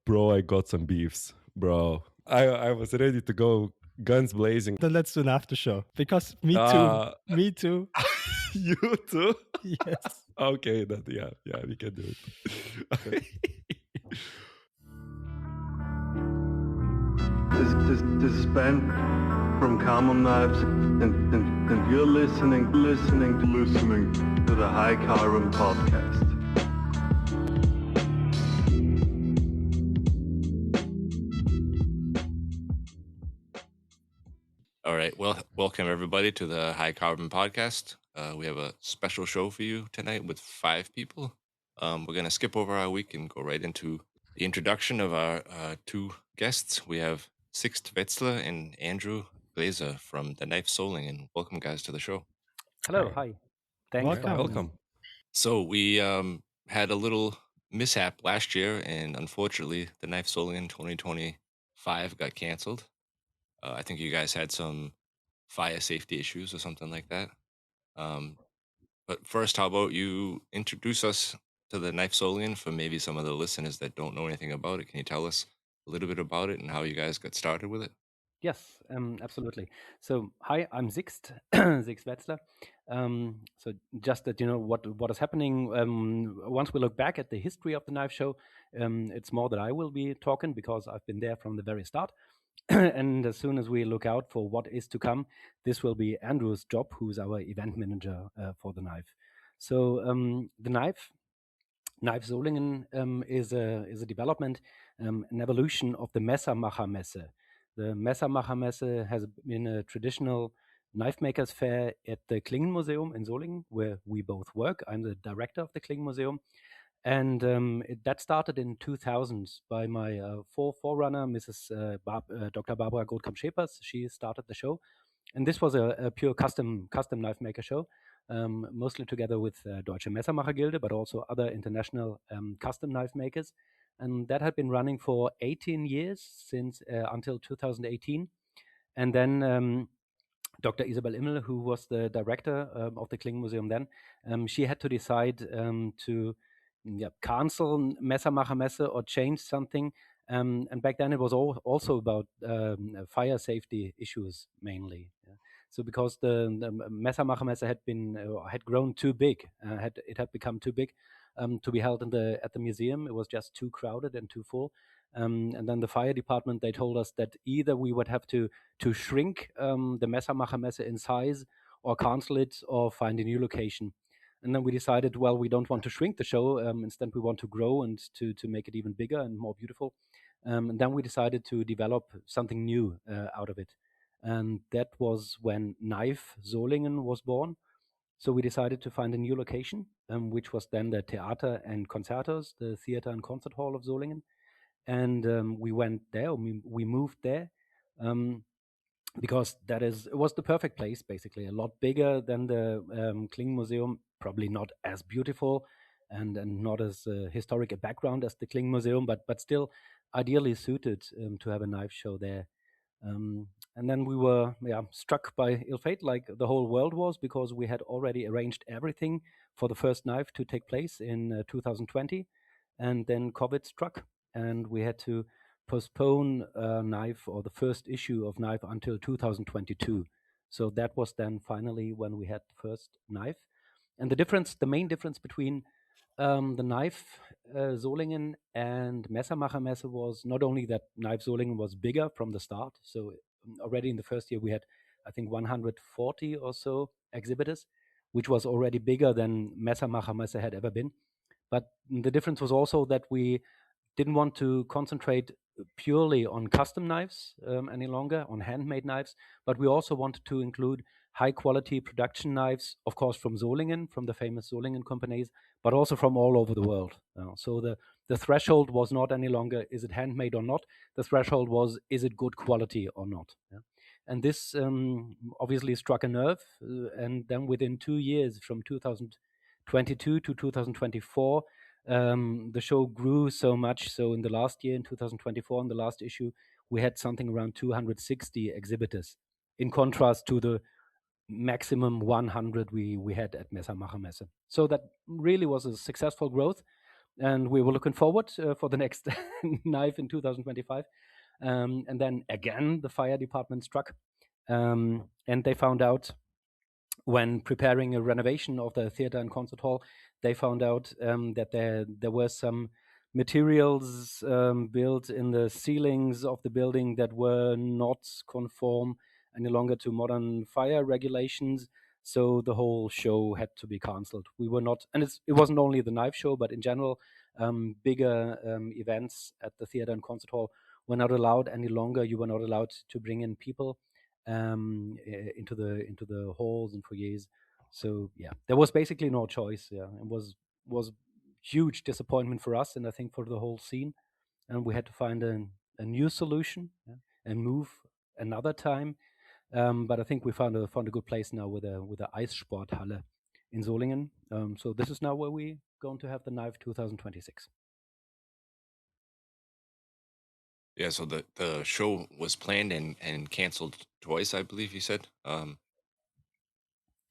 Bro, I got some beefs, bro. I was ready to go guns blazing. Then let's do an after show because me too. Ah. Me too. You too? Yes. Okay, then yeah, we can do it. This is Ben from Common Knives, and you're listening to the High Carbon Podcast. All right. Well, welcome everybody to the High Carbon Podcast. We have a special show for you tonight with 5 people. We're going to skip over our week and go right into the introduction of our 2 guests. We have Sixt Wetzler and Andrew Glazer from the Knife Solingen. Welcome, guys, to the show. Hello. Hi. Thanks. Welcome. So we had a little mishap last year, and unfortunately, the Knife Solingen 2025 got canceled. I think you guys had some fire safety issues or something like that. But first, how about you introduce us to the Knife Solingen for maybe some of the listeners that don't know anything about it? Can you tell us a little bit about it and how you guys got started with it? Yes, absolutely. So, hi, I'm Sixt, Sixt Wetzler. So, just that you know what is happening. Once we look back at the history of the knife show, it's more that I will be talking because I've been there from the very start. And as soon as we look out for what is to come, this will be Andrew's job, who's our event manager for the knife. So, the knife Solingen is a development, an evolution of the Messermacher Messe. The Messermacher Messe has been a traditional knife makers fair at the Klingen Museum in Solingen, where we both work. I'm the director of the Klingen Museum. And that started in 2000 by my forerunner, Mrs. Dr. Barbara Grothkamp-Schepers. She started the show. And this was a pure custom knife maker show, mostly together with Deutsche Messermacher Gilde, but also other international custom knife makers. And that had been running for 18 years since until 2018. And then Dr. Isabel Immel, who was the director of the Klingen Museum then, she had to decide to cancel Messermacher Messe or change something. And back then it was also about fire safety issues mainly. So because the Messermacher Messe had grown too big, it had become too big to be held at the museum. It was just too crowded and too full. And then the fire department, they told us that either we would have to shrink the Messermacher Messe in size or cancel it or find a new location. And then we decided, well, we don't want to shrink the show. Instead, we want to grow and to make it even bigger and more beautiful. And then we decided to develop something new out of it. And that was when Knife Solingen was born. So we decided to find a new location, which was then the Theater and Concertos, the Theater and Concert Hall of Solingen. And we went there, we moved there. Because it was the perfect place, basically, a lot bigger than the Klingen Museum, probably not as beautiful and not as historic a background as the Klingen Museum, but still ideally suited to have a knife show there. And then we were struck by ill fate, like the whole world was, because we had already arranged everything for the first knife to take place in 2020, and then COVID struck, and we had to postpone Knife or the first issue of Knife until 2022. So that was then finally when we had the first Knife. And the main difference between the Knife Solingen and Messermacher Messe was not only that Knife Solingen was bigger from the start. So already in the first year we had, I think, 140 or so exhibitors, which was already bigger than Messermacher Messe had ever been. But the difference was also that we didn't want to concentrate purely on custom knives any longer, on handmade knives, but we also wanted to include high quality production knives, of course, from Solingen, from the famous Solingen companies, but also from all over the world. So the threshold was not any longer, is it handmade or not? The threshold was, is it good quality or not? Yeah? And this obviously struck a nerve. And then within 2 years, from 2022 to 2024, the show grew so much. So in the last year, in 2024, in the last issue, we had something around 260 exhibitors, in contrast to the maximum 100 we had at Messermacher Messe. So that really was a successful growth. and we were looking forward for the next knife in 2025. And then again, the fire department struck, and they found out when preparing a renovation of the theater and concert hall, they found out that there were some materials built in the ceilings of the building that were not conform any longer to modern fire regulations. So the whole show had to be cancelled. We were not, and it wasn't only the knife show, but in general, bigger events at the theater and concert hall were not allowed any longer. You were not allowed to bring in people into the halls and foyers. So yeah, there was basically no choice. Yeah, it was huge disappointment for us, and I think for the whole scene. And we had to find a new solution, yeah, and move another time. But I think we found a good place now with a Eissporthalle in Solingen. So this is now where we're going to have the Knife 2026. Yeah, so the show was planned and canceled twice, I believe you said.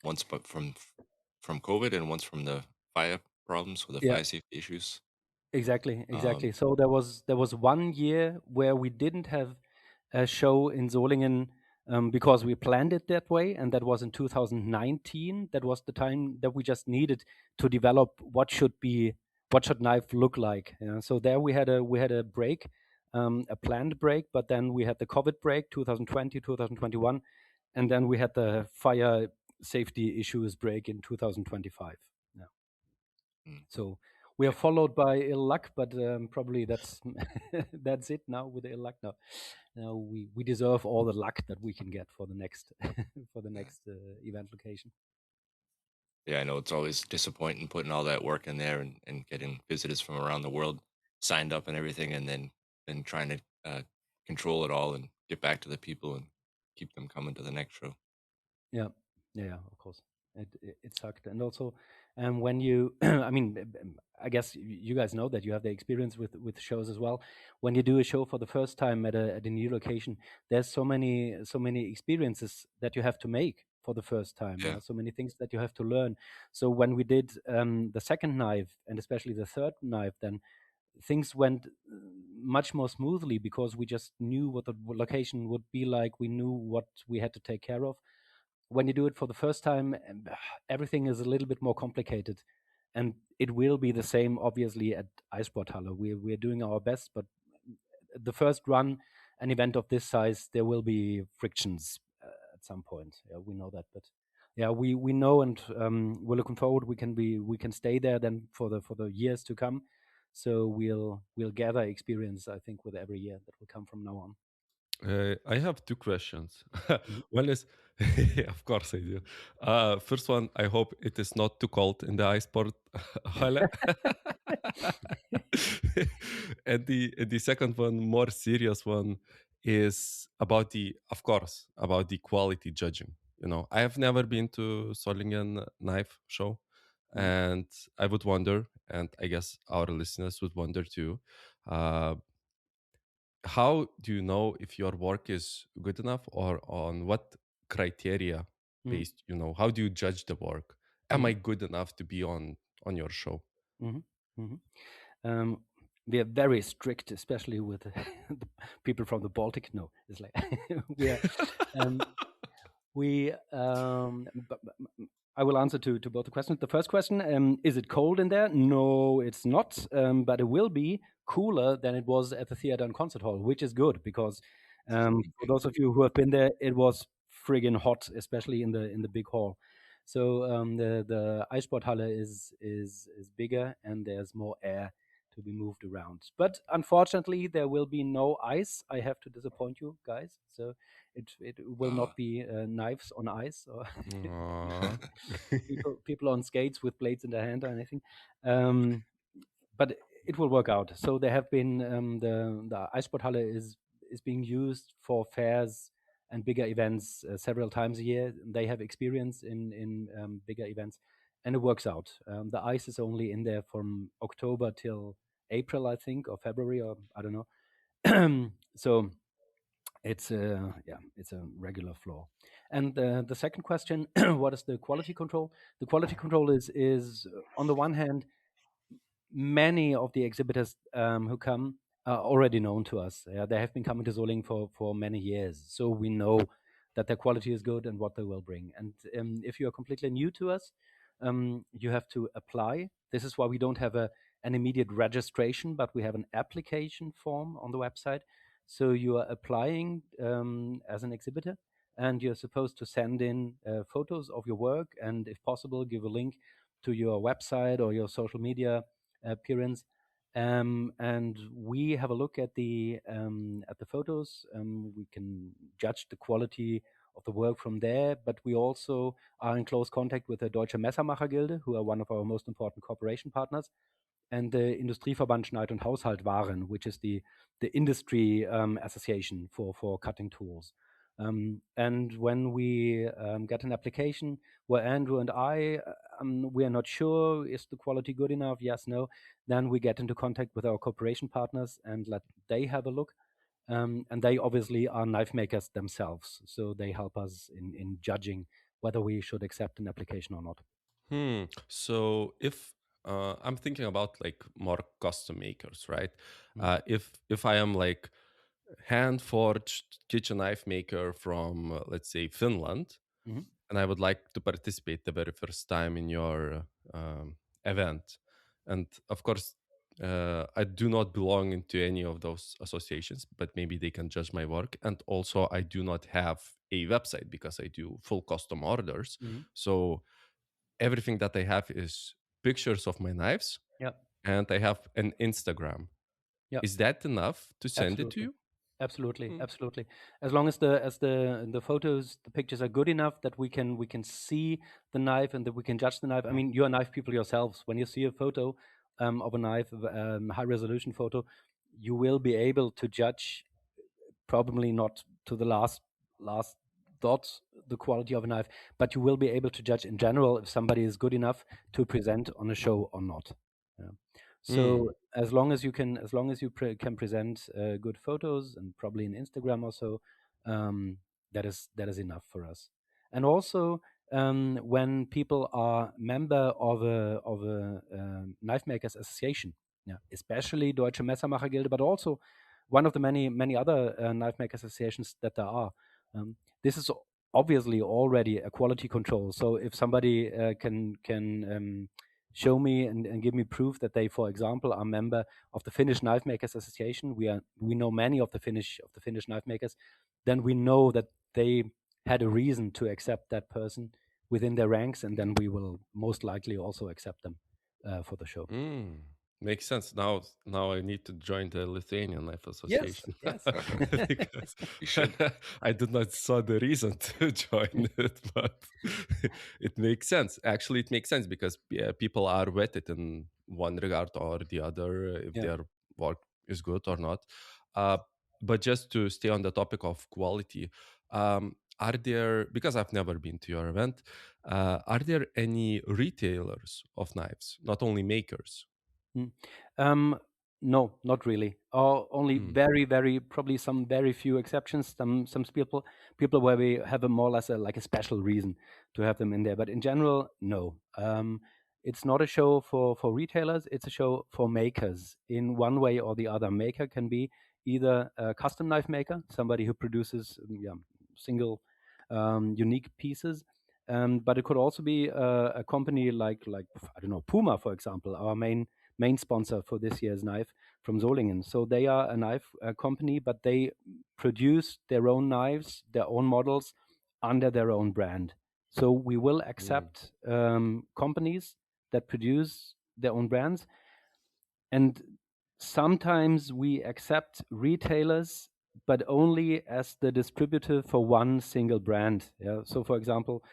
Once but from COVID and once from the fire problems with the Yeah, fire safety issues. exactly. Um, So there was 1 year where we didn't have a show in Solingen because we planned it that way, and that was in 2019. That was the time that we just needed to develop what should knife look like. Yeah. So there we had a break, a planned break, but then we had the COVID break, 2020, 2021, and then we had the fire safety issues break in 2025. Yeah. mm, So we are followed by ill luck, but probably that's that's it now with the ill luck. Now we deserve all the luck that we can get for the next for the yeah. next event location. Yeah, I know it's always disappointing putting all that work in there and getting visitors from around the world signed up and everything, and then trying to control it all and get back to the people and keep them coming to the next show. Yeah, yeah, of course. It sucked, and also, when you, I mean, I guess you guys know that you have the experience with shows as well. When you do a show for the first time at a new location, there's so many experiences that you have to make for the first time. Yeah, So many things that you have to learn. So when we did the second knife and especially the third knife, then things went much more smoothly because we just knew what the location would be like. We knew what we had to take care of. When you do it for the first time, everything is a little bit more complicated, and it will be the same obviously at Eissporthalle. We're doing our best, but the first run, an event of this size, there will be frictions at some point. Yeah, we know that, but yeah, we know, and we're looking forward. We can stay there then for the years to come. So we'll gather experience, I think, with every year that will come from now on. I have two questions. Mhm. One is, of course I do. First one, I hope it is not too cold in the ice port halle. And the second one, more serious one, is about of course, about the quality judging. I have never been to Solingen knife show, Mhm. and I would wonder, and I guess our listeners would wonder too. Uh, how do you know if your work is good enough, or on what criteria Mhm. based, how do you judge the work? Am Mhm. I good enough to be on your show? Mhm. Mhm. Um, we are very strict, especially with the people from the Baltic. No, it's like we are. Um, we. I will answer to both the questions. The first question: is it cold in there? No, it's not. But it will be cooler than it was at the theater and concert hall, which is good because for those of you who have been there, it was friggin' hot, especially in the big hall. So the Eissporthalle is bigger and there's more air to be moved around. But unfortunately, there will be no ice. I have to disappoint you guys. So it will uh, not be knives on ice or Aw. people on skates with blades in their hand or anything. Um, but it will work out. So there have been the Eissporthalle is being used for fairs and bigger events several times a year. They have experience in bigger events, and it works out. The ice is only in there from October till April, I think, or February, or I don't know. So it's it's a regular floor. And the second question, what is the quality control? The quality control is on the one hand many of the exhibitors who come are already known to us. They have been coming to Solingen for many years, so we know that their quality is good and what they will bring. And if you are completely new to us, you have to apply. This is why we don't have an immediate registration, but we have an application form on the website. So you are applying as an exhibitor, and you're supposed to send in photos of your work, and if possible, give a link to your website or your social media appearance. And we have a look at the photos. We can judge the quality of the work from there, but we also are in close contact with the Deutsche Messermachergilde, who are one of our most important cooperation partners, and the Industrieverband Schneid- und Haushaltwaren, which is the industry association for cutting tools. And when we get an application where Andrew and I, we are not sure, is the quality good enough? Yes, no. Then we get into contact with our cooperation partners and let they have a look. And they obviously are knife makers themselves, so they help us in judging whether we should accept an application or not. So if I'm thinking about like more custom makers, right? Mm. If I am like hand forged kitchen knife maker from let's say Finland, Mhm. and I would like to participate the very first time in your event, and of course. I do not belong into any of those associations, but maybe they can judge my work. And also, I do not have a website because I do full custom orders. Mhm. So everything that I have is pictures of my knives, Yeah. and I have an Instagram. Yeah. Is that enough to send it to Absolutely. you? Absolutely, Hmm. absolutely. As long as the photos, the pictures are good enough that we can see the knife and that we can judge the knife. I mean, you're knife people yourselves. When you see a photo of a knife, high resolution photo, you will be able to judge, probably not to the last dot, the quality of a knife, but you will be able to judge in general if somebody is good enough to present on a show or not. Yeah. So as long as you can, can present good photos and probably an Instagram or so, that is enough for us. And also, when people are member of a knife makers association, yeah, especially Deutsche Messermachergilde, but also one of the many other knife makers associations that there are. This is obviously already a quality control. So if somebody can show me and give me proof that they, for example, are member of the Finnish Knife Makers Association. We know many of the Finnish knife makers. Then we know that they had a reason to accept that person within their ranks, and then we will most likely also accept them for the show. Makes sense. Now I need to join the Lithuanian Knife Yes, Association yes. because You should. I did not saw the reason to join it, but it makes sense. Actually, it makes sense because people are vetted in one regard or the other if Yeah. their work is good or not. Uh, but just to stay on the topic of quality, are there, because I've never been to your event, are there any retailers of knives, not only makers? Mm. No, not really. Or only Mm. very probably some very few exceptions. Some people where we have a more or less like a special reason to have them in there. But in general, no. It's not a show for retailers. It's a show for makers in one way or the other. Maker can be either a custom knife maker, somebody who produces single unique pieces. But it could also be a company like I don't know, Puma, for example, our main sponsor for this year's knife from Solingen. So they are a knife company, but they produce their own knives, their own models under their own brand. So we will accept companies that produce their own brands, and sometimes we accept retailers, but only as the distributor for one single brand. Yeah. So, for example,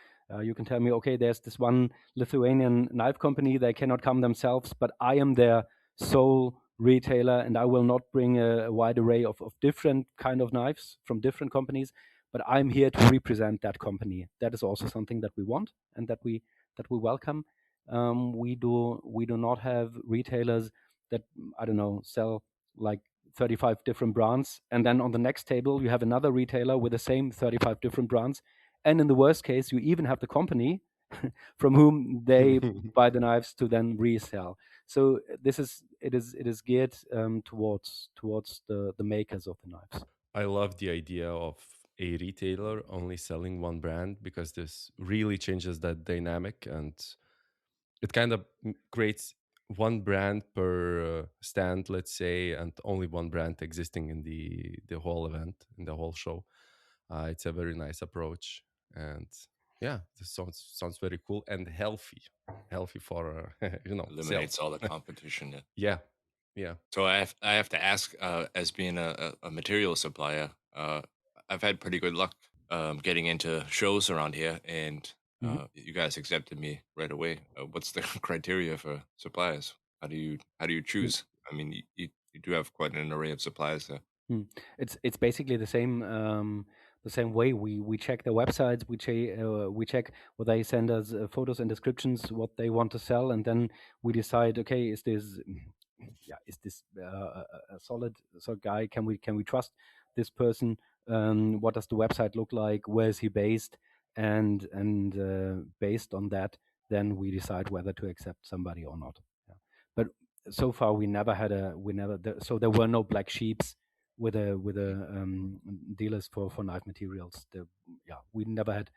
you can tell me, okay, there's this one Lithuanian knife company. They cannot come themselves, but I am their sole retailer, and I will not bring a wide array of different kind of knives from different companies. But I'm here to represent that company. That is also something that we want and that we welcome. We do not have retailers that, I don't know, sell like 35 different brands, and then on the next table you have another retailer with the same 35 different brands, and in the worst case you even have the company from whom they buy the knives to then resell. So it is geared towards the makers of the knives. I love the idea of a retailer only selling one brand because this really changes that dynamic, and it kind of creates one brand per stand, let's say, and only one brand existing in the whole event, in the whole show. It's a very nice approach, and yeah, this sounds very cool and healthy for sales. Eliminates all the competition. Yeah. Yeah, yeah. So I have to ask, as being a material supplier, I've had pretty good luck getting into shows around here, and Mhm. you guys accepted me right away. What's the criteria for suppliers? How do you Mm. choose? I mean, you do have quite an array of suppliers there. It's basically the same way we check their websites. We check what they send us photos and descriptions, what they want to sell, and then we decide. Okay, is this a solid guy? Can we trust this person? What does the website look like? Where is he based? And based on that, then we decide whether to accept somebody or not. Yeah. But so far so there were no black sheeps with dealers for knife materials. We never had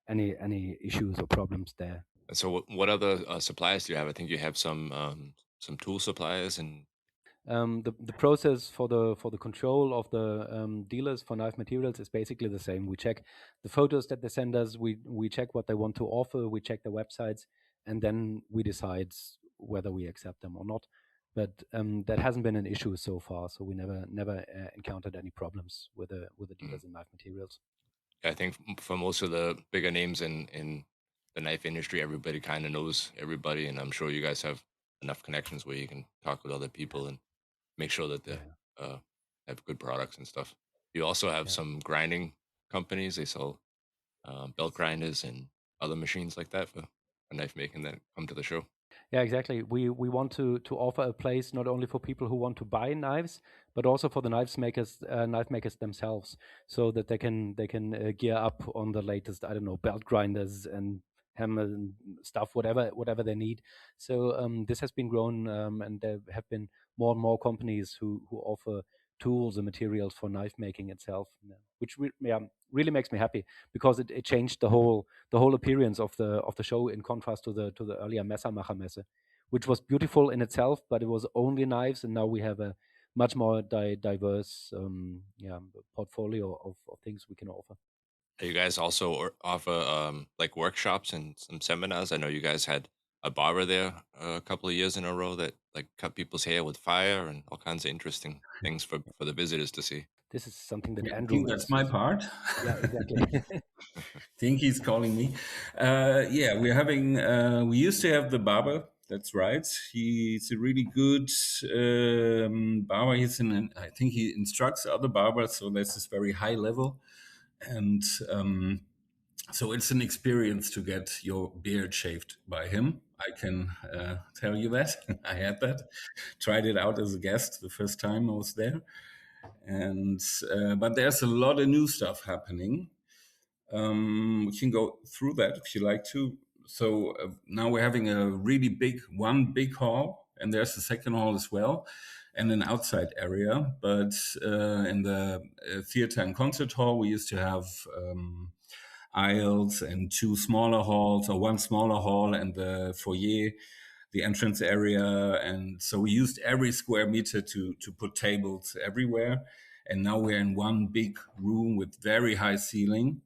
any issues or problems there. And so, what other suppliers do you have? I think you have some tool suppliers and The process for the control of the dealers for knife materials is basically the same. We check the photos that they send us. We check what they want to offer. We check their websites, and then we decide whether we accept them or not. But that hasn't been an issue so far. So we never encountered any problems with the dealers in knife materials. I think for most of the bigger names in the knife industry, everybody kind of knows everybody, and I'm sure you guys have enough connections where you can talk with other people and make sure that they uh, have good products and stuff. You also have some grinding companies; they sell belt grinders and other machines like that for knife making that come to the show. Yeah, exactly. We want to offer a place not only for people who want to buy knives, but also for the knife makers themselves, so that they can gear up on the latest, I don't know, belt grinders and hammers and stuff, whatever they need. So this has been grown, and there have been more and more companies who offer tools and materials for knife making itself, which really makes me happy, because it changed the whole appearance of the show, in contrast to the earlier Messermacher Messe, which was beautiful in itself, but it was only knives, and now we have a much more diverse portfolio of things we can offer. You guys also offer like workshops and some seminars. I know you guys had a barber there a couple of years in a row that like cut people's hair with fire and all kinds of interesting things for the visitors to see. This is something that I Andrew think that's my part. Yeah, exactly. Think he's calling me. Yeah, we're having. We used to have the barber. That's right. He's a really good barber. I think he instructs other barbers, so that's this very high level, and so it's an experience to get your beard shaved by him. I can tell you that. I had that. Tried it out as a guest the first time I was there, and but there's a lot of new stuff happening. We can go through that if you like to. So now we're having a really one big hall, and there's a second hall as well, and an outside area. But in the theater and concert hall, we used to have aisles and two smaller halls, or one smaller hall and the foyer, the entrance area. And so we used every square meter to put tables everywhere. And now we're in one big room with very high ceiling.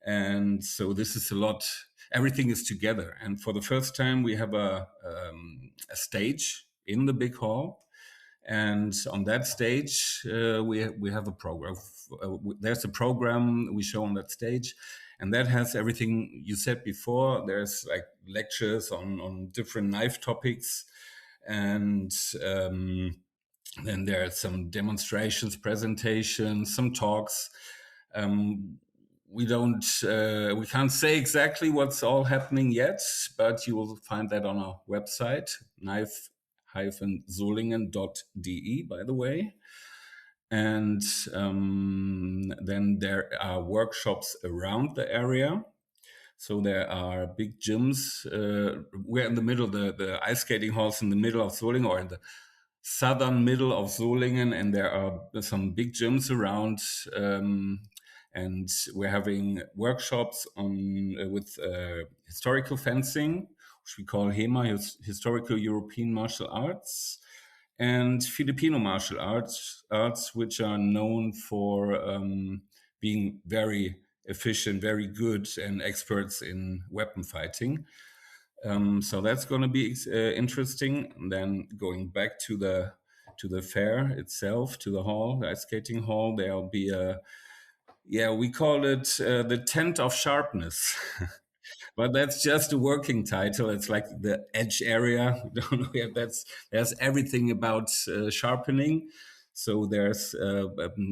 And so this is a lot, everything is together. And for the first time, we have a stage in the big hall. And on that stage, we have a program. There's a program we show on that stage. And that has everything you said before. There's like lectures on different knife topics. And then there are some demonstrations, presentations, some talks. We can't say exactly what's all happening yet, but you will find that on our website, knife-solingen.de, by the way. And then there are workshops around the area. So there are big gyms. We're in the middle, the ice skating halls in the middle of Solingen, or in the southern middle of Solingen, and there are some big gyms around. And we're having workshops on with historical fencing, which we call HEMA, Historical European Martial Arts, and Filipino martial arts, which are known for being very efficient, very good, and experts in weapon fighting. So that's going to be interesting. And then going back to the fair itself, to the hall, the ice skating hall, there'll be we call it the tent of sharpness. But that's just a working title. It's like the edge area. There's everything about sharpening. So there's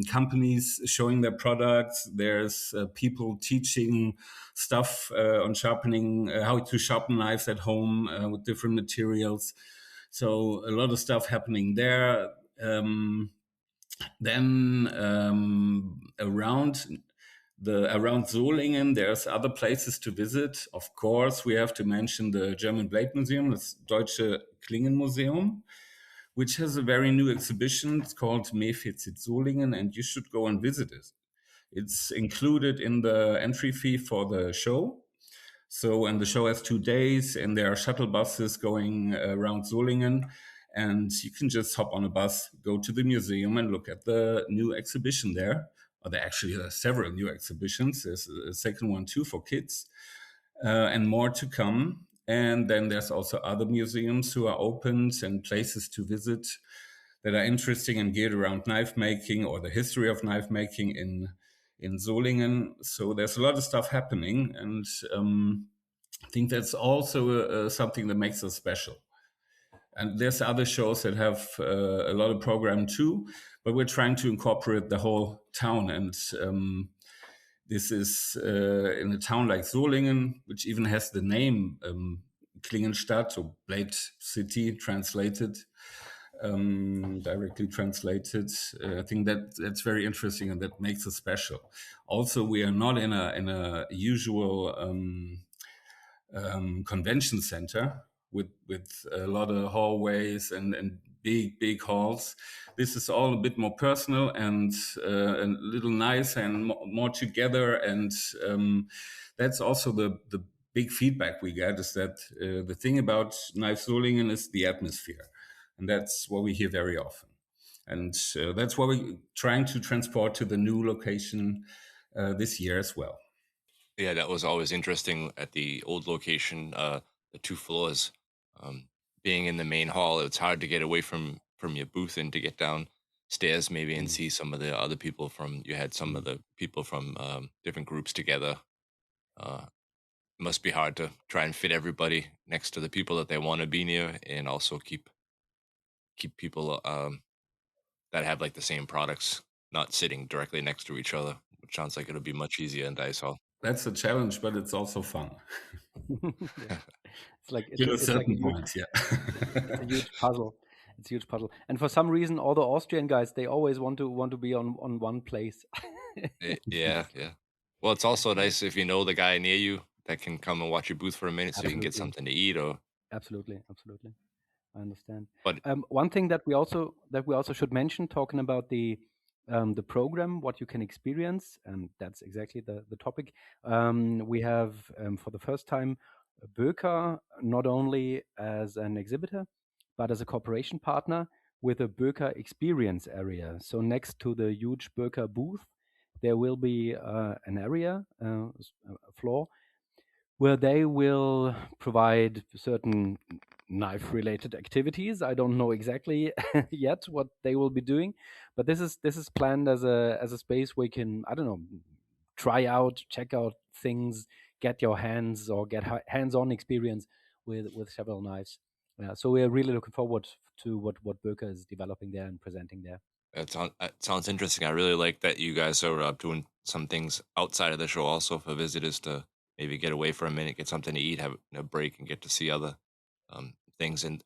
companies showing their products. There's people teaching stuff on sharpening, how to sharpen knives at home with different materials. So a lot of stuff happening there. Then around Solingen, there's other places to visit. Of course, we have to mention the German Blade Museum, das Deutsche Klingenmuseum, which has a very new exhibition. It's called Mefizit Solingen, and you should go and visit it. It's included in the entry fee for the show. So, and the show has 2 days, and there are shuttle buses going around Solingen. And you can just hop on a bus, go to the museum, and look at the new exhibition there. Or there actually are several new exhibitions. There's a second one too for kids, and more to come. And then there's also other museums who are opened and places to visit that are interesting and geared around knife making or the history of knife making in Solingen. So there's a lot of stuff happening, and I think that's also something that makes us special. And there's other shows that have a lot of program too, but we're trying to incorporate the whole town. And this is in a town like Solingen, which even has the name Klingenstadt, or Blade City translated, directly translated. I think that's very interesting, and that makes it special. Also, we are not in a usual convention center with a lot of hallways and big halls. This is all a bit more personal and a little nice and more together. And that's also the big feedback we get, is that the thing about Knife Solingen is the atmosphere. And that's what we hear very often. And that's what we're trying to transport to the new location this year as well. Yeah, that was always interesting at the old location, the 2 floors. Being in the main hall, it's hard to get away from your booth and to get downstairs maybe and see some of the other people you had some of the people from different groups together. It must be hard to try and fit everybody next to the people that they want to be near, and also keep people that have like the same products not sitting directly next to each other, which sounds like it'll be much easier in dice hall. That's a challenge, but it's also fun. Yeah. It's like To a it's like certain a huge, point, yeah. it's a huge puzzle. It's a huge puzzle. And for some reason, all the Austrian guys, they always want to be on one place. Yeah. Well, it's also nice if you know the guy near you that can come and watch your booth for a minute, so you can get Absolutely. something to eat. Or Absolutely. I understand. But One thing that we also should mention, talking about the program, what you can experience, and that's exactly the topic. We have for the first time Böker not only as an exhibitor, but as a cooperation partner with a Böker experience area. So next to the huge Böker booth, there will be an area, a floor, where they will provide certain knife-related activities. I don't know exactly yet what they will be doing, but this is planned as a space where you can, I don't know, try out, check out things, get your hands or get hands-on experience with several knives. So we're really looking forward to what Böker is developing there and presenting there. that sounds interesting. I really like that you guys are doing some things outside of the show also for visitors to maybe get away for a minute, get something to eat, have a break, and get to see other things. And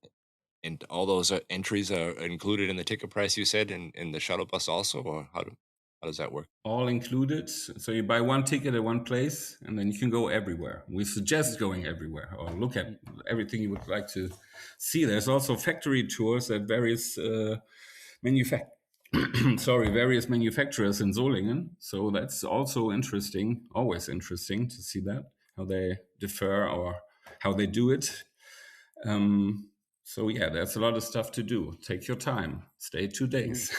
all those entries are included in the ticket price, you said, in the shuttle bus also, or how do? How does that work? All included. So you buy one ticket at one place, and then you can go everywhere. We suggest going everywhere or look at everything you would like to see. There's also factory tours at various various manufacturers in Solingen. So that's also interesting. Always interesting to see that how they differ or how they do it. So yeah, there's a lot of stuff to do. Take your time. Stay 2 days.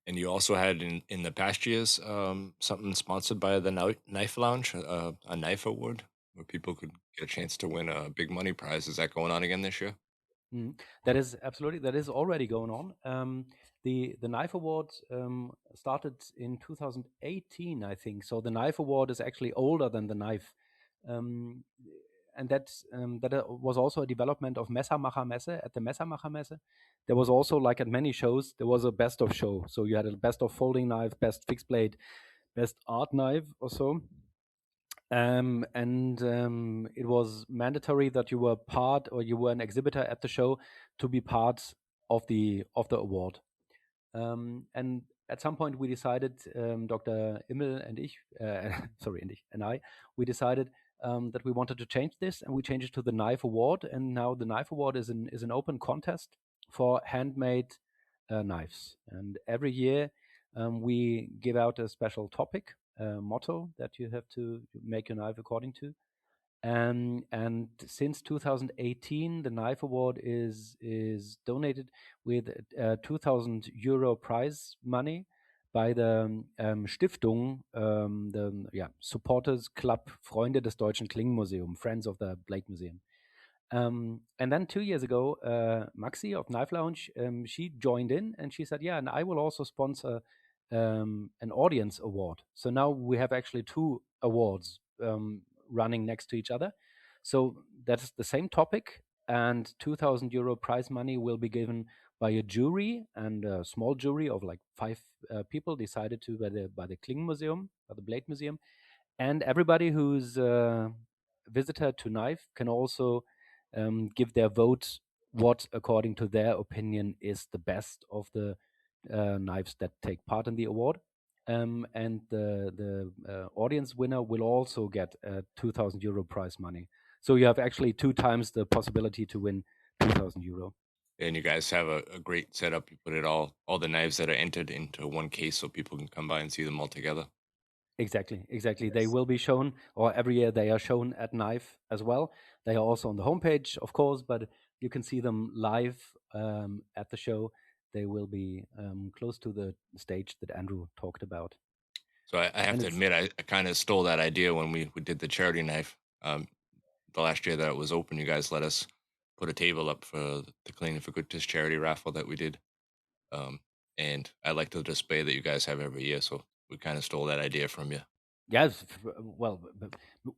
And you also had in the past years something sponsored by the Knife Lounge, a knife award where people could get a chance to win a big money prize. Is that going on again this year? That is absolutely, that is already going on. The Knife Award started in 2018, I think. So the Knife Award is actually older than the knife. And that was also a development of Messermacher Messe. At the Messermacher Messe, there was also, like at many shows, there was a best of show. So you had a best of folding knife, best fixed blade, best art knife or so. It was mandatory that you were part, or you were an exhibitor at the show, to be part of the award. And at some point we decided, Dr. Immel and I, we decided that we wanted to change this, and we changed it to the Knife Award. And now the Knife Award is an open contest for handmade knives. And every year we give out a special topic, motto that you have to make your knife according to. And since 2018, the Knife Award is donated with €2,000 prize money by the Stiftung, the Supporters Club Freunde des Deutschen Klingenmuseum, Friends of the Blade Museum. And then 2 years ago, Maxi of Knife Lounge, she joined in, and she said, yeah, and I will also sponsor an audience award. So now we have actually 2 awards running next to each other. So that's the same topic, and €2,000 prize money will be given by a jury, and a small jury of like 5 people decided to by the Kling Museum, by the Blade Museum. And everybody who's a visitor to Knife can also give their vote what, according to their opinion, is the best of the knives that take part in the award. And the audience winner will also get a €2,000 prize money. So you have actually 2 times the possibility to win €2,000. And you guys have a great setup. You put it all the knives that are entered into one case so people can come by and see them all together. Exactly. They will be shown, or every year they are shown at Knife as well. They are also on the homepage, of course, but you can see them live at the show. They will be close to the stage that Andrew talked about. So I have to admit, I kind of stole that idea when we did the charity knife. The last year that it was open, you guys let us put a table up for the Cleaning for Goodness charity raffle that we did. And I like the display that you guys have every year, so we kind of stole that idea from you. Yes, well,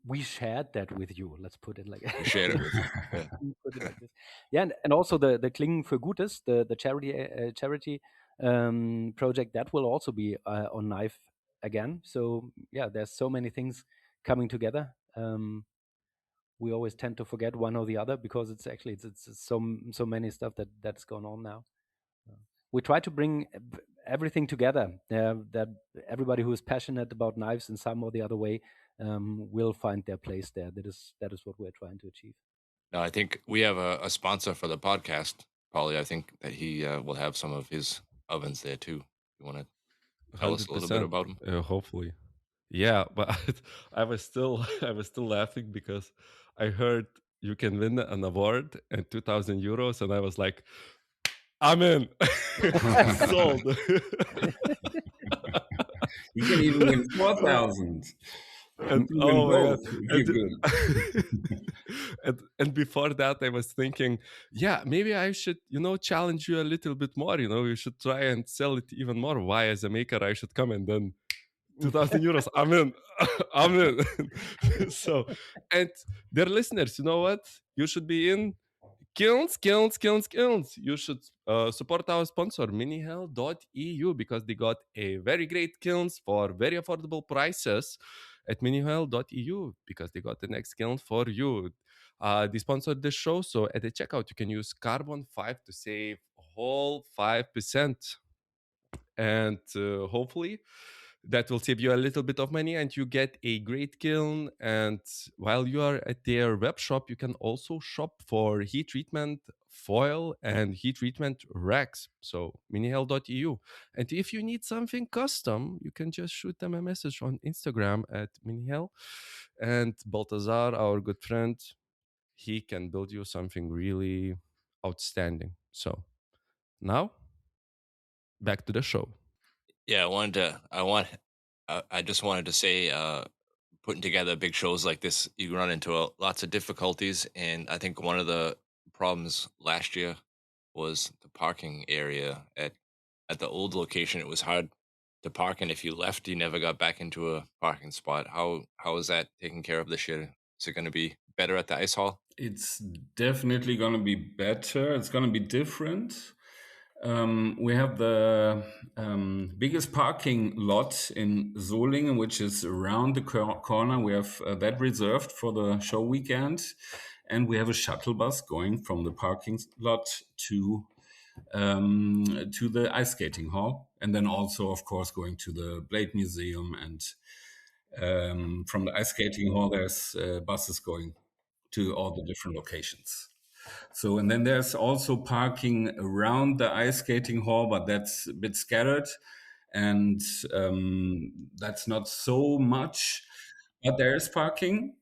we shared that with you. Let's put it like We shared it with you. Yeah. Put it like this. Yeah, and also the Klingen für Gutes, the charity project, that will also be on Knife again. So yeah, there's so many things coming together. We always tend to forget one or the other because it's actually it's so many stuff that's going on now. We try to bring everything together. That everybody who is passionate about knives in some or the other way will find their place there. That is what we're trying to achieve. Now, I think we have a sponsor for the podcast. Probably, I think that he will have some of his ovens there too. You want to tell us a little bit about them? Hopefully. Yeah, but I was still laughing because I heard you can win an award and €2,000, and I was like, I'm in. Sold. You can even win 4,000. And and before that, I was thinking, yeah, maybe I should, challenge you a little bit more. You should try and sell it even more. Why, as a maker, I should come and then €2,000. I'm in. I'm in. So, and dear listeners, you know what? You should be in. Kilns. You should support our sponsor, minihell.eu, because they got a very great kilns for very affordable prices at minihell.eu, because they got the next kiln for you. They sponsored the show, so at the checkout, you can use Carbon 5 to save a whole 5%. and hopefully that will save you a little bit of money and you get a great kiln. And while you are at their web shop, you can also shop for heat treatment foil and heat treatment racks. So minihell.eu. And if you need something custom, you can just shoot them a message on Instagram at minihell. And Baltazar, our good friend, he can build you something really outstanding. So now back to the show. Yeah, I just wanted to say, putting together big shows like this, you run into lots of difficulties, and I think one of the problems last year was the parking area at the old location. It was hard to park, and if you left, you never got back into a parking spot. How is that taken care of this year? Is it going to be better at the ice hall? It's definitely going to be better. It's going to be different. We have the biggest parking lot in Solingen, which is around the corner. We have that reserved for the show weekend. And we have a shuttle bus going from the parking lot to the ice skating hall. And then also, of course, going to the Blade Museum. And from the ice skating hall, there's buses going to all the different locations. So, and then there's also parking around the ice skating hall, but that's a bit scattered, and that's not so much. But there is parking,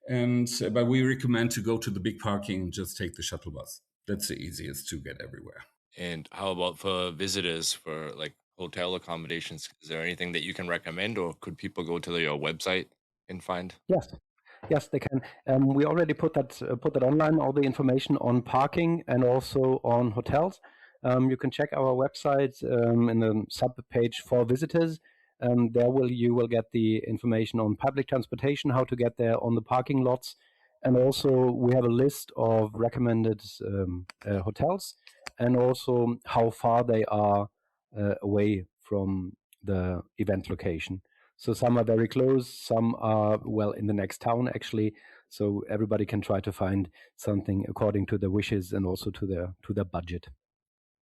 but we recommend to go to the big parking and just take the shuttle bus. That's the easiest to get everywhere. And how about for visitors for like hotel accommodations? Is there anything that you can recommend, or could people go to your website and find? Yes, they can. We already put that online, all the information on parking and also on hotels. You can check our website in the sub page for visitors. You will get the information on public transportation, how to get there, on the parking lots, and also we have a list of recommended hotels, and also how far they are away from the event location. So some are very close, some are in the next town actually. So everybody can try to find something according to their wishes and also to their budget.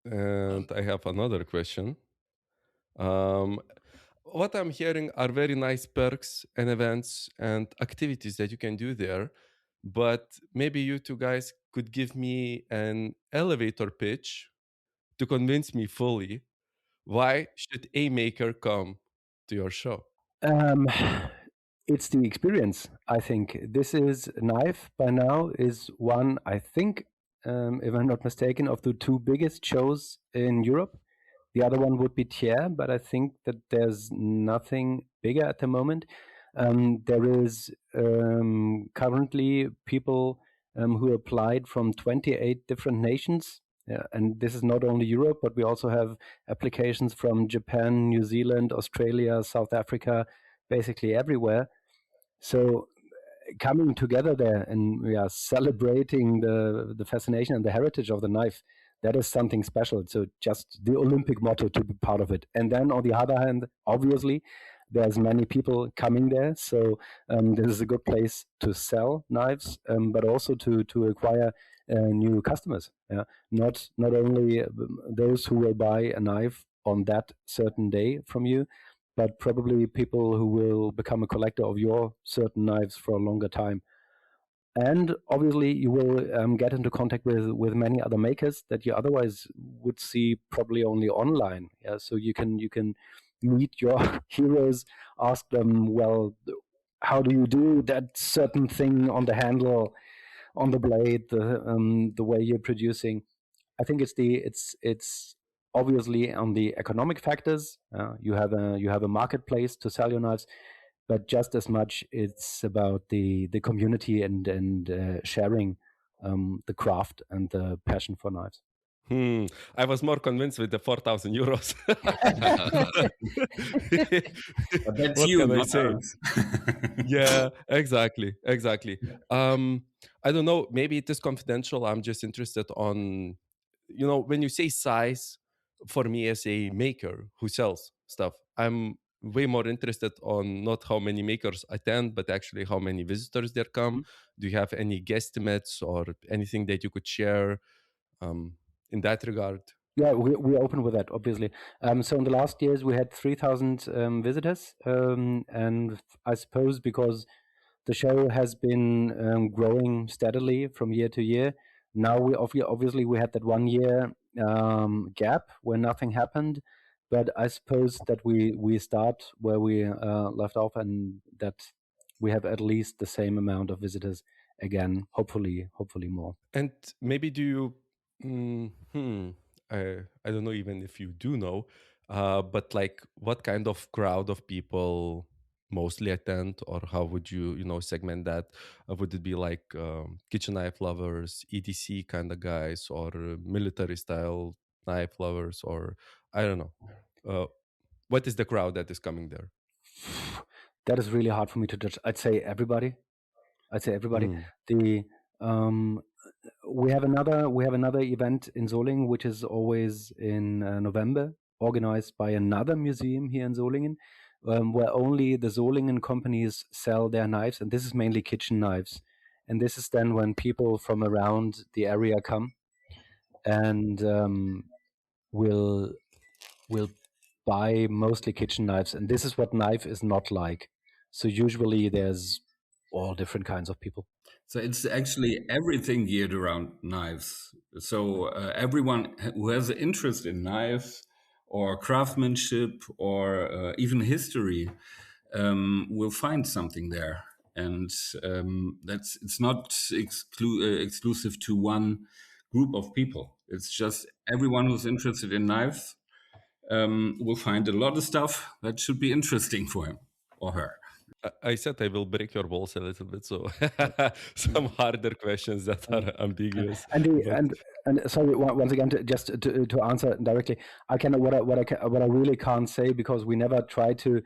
And I have another question. What I'm hearing are very nice perks and events and activities that you can do there, but maybe you two guys could give me an elevator pitch to convince me fully. Why should a maker come to your show? It's the experience. I think this is Knife by now is one, I think, if I'm not mistaken, of the two biggest shows in Europe. The other one would be Thiers, but I think that there's nothing bigger at the moment. There is currently people who applied from 28 different nations. And this is not only Europe, but we also have applications from Japan, New Zealand, Australia, South Africa, basically everywhere. So coming together there and we are celebrating the fascination and the heritage of the knife, that is something special. So just the Olympic motto to be part of it. And then on the other hand, obviously, there's many people coming there. So this is a good place to sell knives, but also to acquire new customers. Yeah? Not only those who will buy a knife on that certain day from you, but probably people who will become a collector of your certain knives for a longer time. And obviously, you will get into contact with many other makers that you otherwise would see probably only online. Yeah, so you can meet your heroes, ask them, well, how do you do that certain thing on the handle, on the blade, the way you're producing. I think it's obviously on the economic factors. You have a marketplace to sell your knives, but just as much it's about the community and sharing the craft and the passion for knives. I was more convinced with the 4,000 euros. But that's What you, can I not say? us. Yeah, exactly. I don't know, maybe it is confidential. I'm just interested on, when you say size, for me as a maker who sells stuff, I'm way more interested on not how many makers attend, but actually how many visitors there come. Do you have any guesstimates or anything that you could share in that regard? Yeah, we open with that, obviously. So in the last years, we had 3,000 visitors, and I suppose because the show has been growing steadily from year to year. Now obviously we had that 1 year gap where nothing happened, but I suppose that we start where we left off, and that we have at least the same amount of visitors again. Hopefully more. And maybe do you, I don't know even if you do know, but like what kind of crowd of people mostly attend, or how would you, segment that? Would it be like kitchen knife lovers, EDC kind of guys, or military style knife lovers, or I don't know. What is the crowd that is coming there? That is really hard for me to judge. I'd say everybody. Mm. The we have another event in Solingen, which is always in November, organized by another museum here in Solingen, where only the Solingen companies sell their knives, and this is mainly kitchen knives. And this is then when people from around the area come and will buy mostly kitchen knives, and this is what knife is not like. So usually there's all different kinds of people. So it's actually everything geared around knives. So everyone who has an interest in knives or craftsmanship or even history will find something there. And it's not exclusive to one group of people. It's just everyone who's interested in knives will find a lot of stuff that should be interesting for him or her. I said I will break your balls a little bit, so some harder questions that are ambiguous. And But and sorry, once again, just to answer directly, I can what I really can't say, because we never try to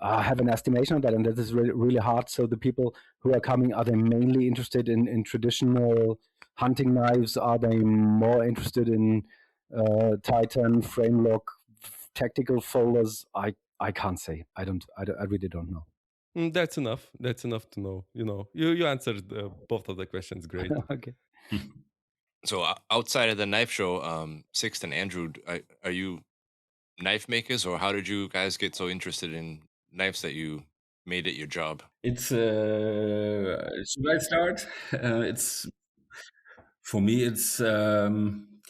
have an estimation of that, and that is really hard. So the people who are coming, are they mainly interested in traditional hunting knives? Are they more interested in Titan frame lock tactical folders? I can't say. I really don't know. that's enough. That's enough to know. You answered both of the questions great. Okay. So outside of the knife show, Sixt and Andrew, are you knife makers, or how did you guys get so interested in knives that you made it your job? It's should I start? It's for me. It's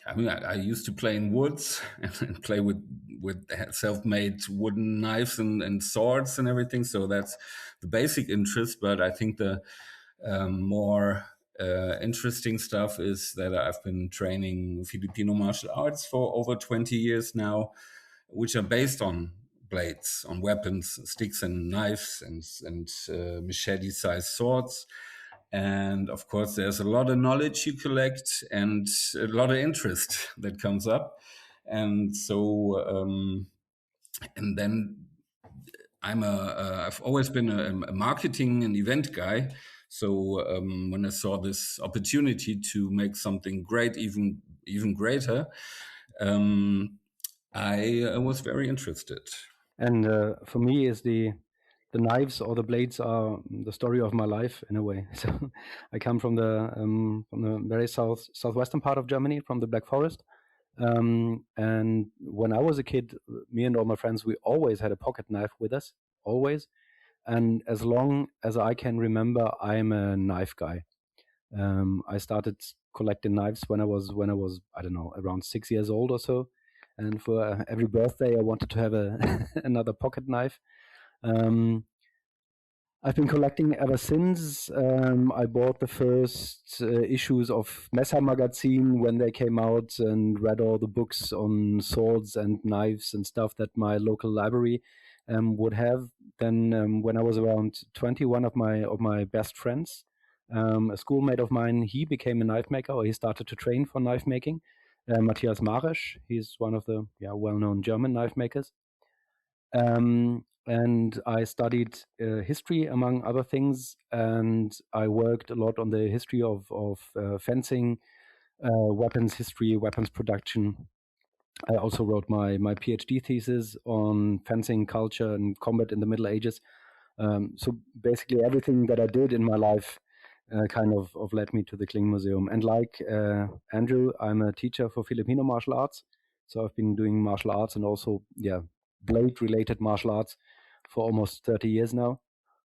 I mean, I used to play in woods and play with self-made wooden knives and swords and everything. So that's the basic interest. But I think the more interesting stuff is that I've been training Filipino martial arts for over 20 years now, which are based on blades, on weapons, sticks and knives and machete-sized swords. And of course, there's a lot of knowledge you collect and a lot of interest that comes up. And so, and then I've always been a marketing and event guy. So when I saw this opportunity to make something great, even greater, I was very interested. And for me, is the knives or the blades are the story of my life in a way. So I come from the very southwestern part of Germany, from the Black Forest. And when I was a kid, me and all my friends, we always had a pocket knife with us, always. And as long as I can remember, I'm a knife guy. I started collecting knives when I was I don't know, around 6 years old or so. And for every birthday, I wanted to have another pocket knife. I've been collecting ever since. I bought the first issues of Messer magazine when they came out, and read all the books on swords and knives and stuff that my local library would have. Then when I was around 20, one of my best friends, a schoolmate of mine, he became a knife maker, or he started to train for knife making. Matthias Maresch, he's one of the well-known German knife makers. And I studied history, among other things, and I worked a lot on the history of fencing, weapons history, weapons production. I also wrote my PhD thesis on fencing culture and combat in the Middle Ages. So basically everything that I did in my life kind of led me to the Kling Museum. And like Andrew, I'm a teacher for Filipino martial arts. So I've been doing martial arts and also blade-related martial arts for almost 30 years now.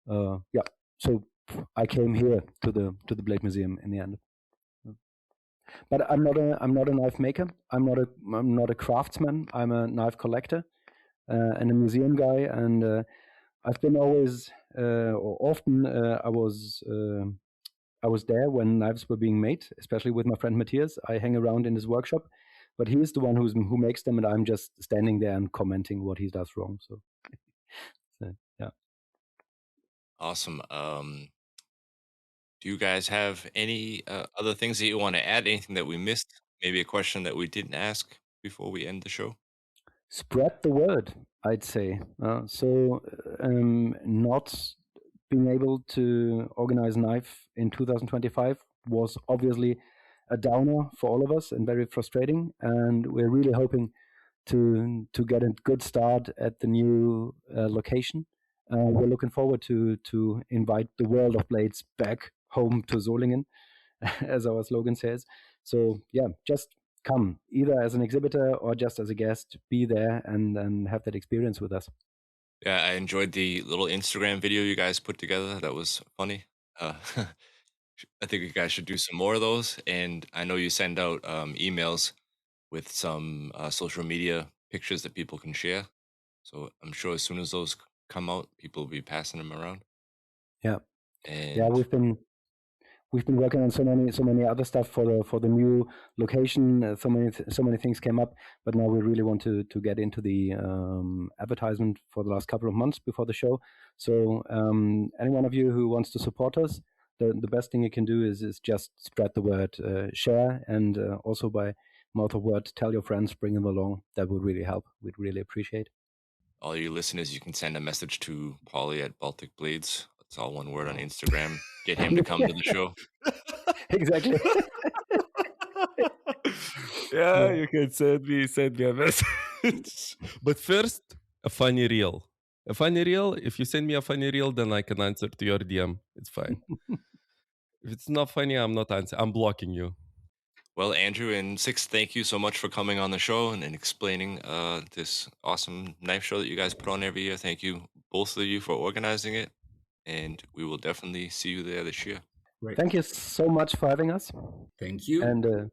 So I came here to the Blade Museum in the end. But I'm not a knife maker. I'm not a craftsman. I'm a knife collector and a museum guy. And I've been always or often I was there when knives were being made, especially with my friend Matthias. I hang around in his workshop, but he's the one who makes them, and I'm just standing there and commenting what he does wrong. So yeah. Awesome. Do you guys have any other things that you want to add? Anything that we missed? Maybe a question that we didn't ask before we end the show? Spread the word, I'd say. Not being able to organize knife in 2025 was obviously a downer for all of us and very frustrating. And we're really hoping to get a good start at the new location. We're looking forward to invite the world of blades back home to Solingen, as our slogan says. So yeah, just come either as an exhibitor or just as a guest. Be there and have that experience with us. Yeah, I enjoyed the little Instagram video you guys put together. That was funny. I think you guys should do some more of those. And I know you send out emails with some social media pictures that people can share. So I'm sure as soon as those come out, people will be passing them around. Yeah, And we've been working on so many other stuff for the new location. So many things came up, but now we really want to get into the advertisement for the last couple of months before the show. So any one of you who wants to support us, the best thing you can do is just spread the word, share, and also by mouth of word, tell your friends, bring them along. That would really help. We'd really appreciate. All you listeners, you can send a message to Paulie at Baltic Blades. It's all one word on Instagram. Get him to come to the show. Exactly. Yeah, you can send me a message. But first, a funny reel. A funny reel. If you send me a funny reel, then I can answer to your DM. It's fine. If it's not funny, I'm not answering. I'm blocking you. Well, Andrew and Six, thank you so much for coming on the show and explaining this awesome knife show that you guys put on every year. Thank you, both of you, for organizing it. And we will definitely see you there this year. Great. Thank you so much for having us. Thank you. And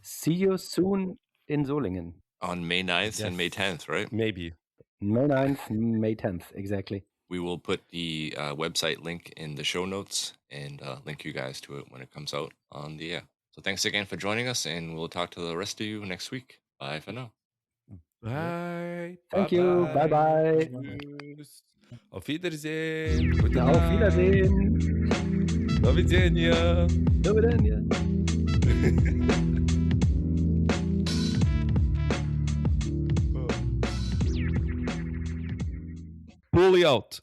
see you soon in Solingen. On May 9th and May 10th, right? Maybe. May 9th, May 10th, exactly. We will put the website link in the show notes and link you guys to it when it comes out on the air. So thanks again for joining us, and we'll talk to the rest of you next week. Bye for now. Bye. Thank you. Bye-bye. Tschüss. Auf Wiedersehen. Gute Auf Nacht. Wiedersehen. Do widzenia. Do widzenia. Pulley out.